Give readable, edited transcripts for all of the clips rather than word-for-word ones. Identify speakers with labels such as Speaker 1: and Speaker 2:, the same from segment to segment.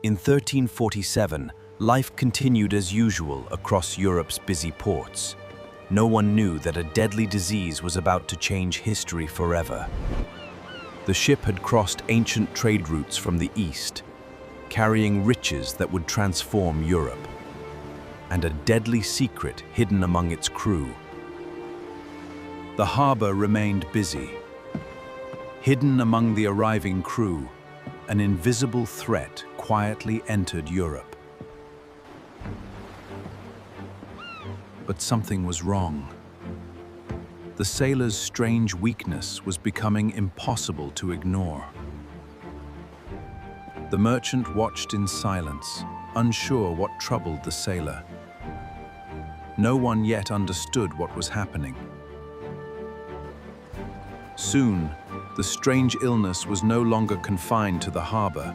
Speaker 1: In 1347, life continued as usual across Europe's busy ports. No one knew that a deadly disease was about to change history forever. The ship had crossed ancient trade routes from the east, carrying riches that would transform Europe, and a deadly secret hidden among its crew. The harbor remained busy. Hidden among the arriving crew, an invisible threat quietly entered Europe. But something was wrong. The sailors' strange weakness was becoming impossible to ignore. The merchant watched in silence, unsure what troubled the sailor. No one yet understood what was happening. Soon, the strange illness was no longer confined to the harbor.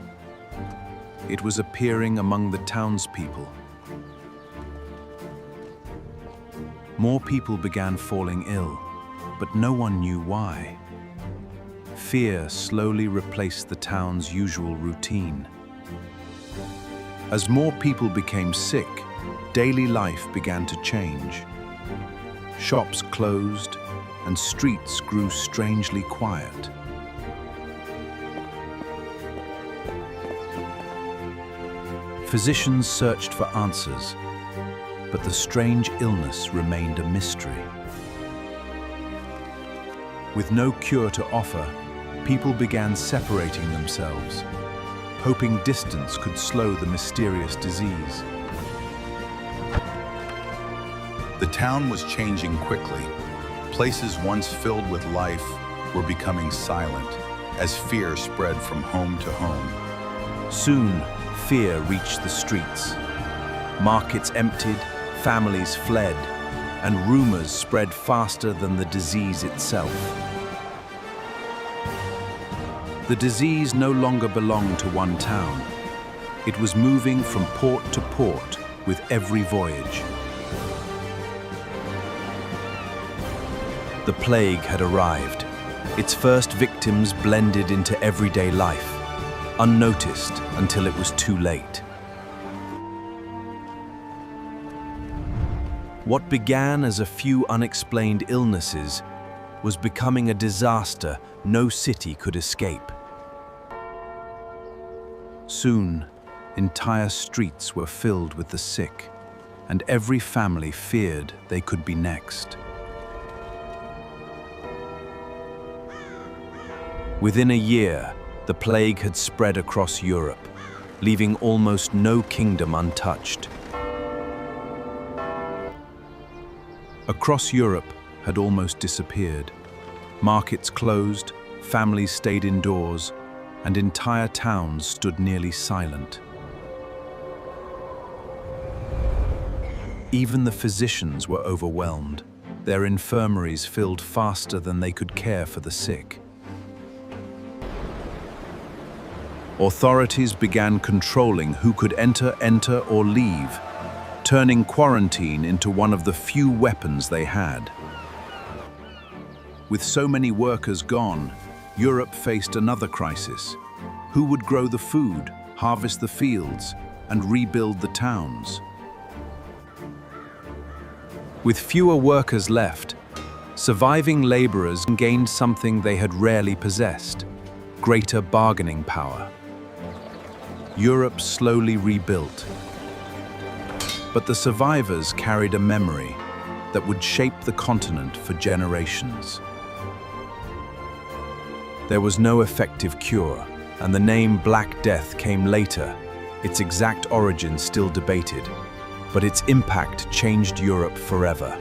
Speaker 1: It was appearing among the townspeople. More people began falling ill, but no one knew why. Fear slowly replaced the town's usual routine. As more people became sick, daily life began to change. Shops closed, and streets grew strangely quiet. Physicians searched for answers, but the strange illness remained a mystery. With no cure to offer, people began separating themselves, hoping distance could slow the mysterious disease.
Speaker 2: The town was changing quickly. Places once filled with life were becoming silent as fear spread from home to home.
Speaker 1: Soon, fear reached the streets. Markets emptied, families fled, and rumors spread faster than the disease itself. The disease no longer belonged to one town. It was moving from port to port with every voyage. The plague had arrived. Its first victims blended into everyday life, unnoticed until it was too late. What began as a few unexplained illnesses was becoming a disaster no city could escape. Soon, entire streets were filled with the sick, and every family feared they could be next. Within a year, the plague had spread across Europe, leaving almost no kingdom untouched. Across Europe had almost disappeared. Markets closed, families stayed indoors, and entire towns stood nearly silent. Even the physicians were overwhelmed, their infirmaries filled faster than they could care for the sick. Authorities began controlling who could enter or leave, turning quarantine into one of the few weapons they had. With so many workers gone, Europe faced another crisis. Who would grow the food, harvest the fields, and rebuild the towns? With fewer workers left, surviving laborers gained something they had rarely possessed: greater bargaining power. Europe slowly rebuilt. But the survivors carried a memory that would shape the continent for generations. There was no effective cure, and the name Black Death came later, its exact origin still debated, but its impact changed Europe forever.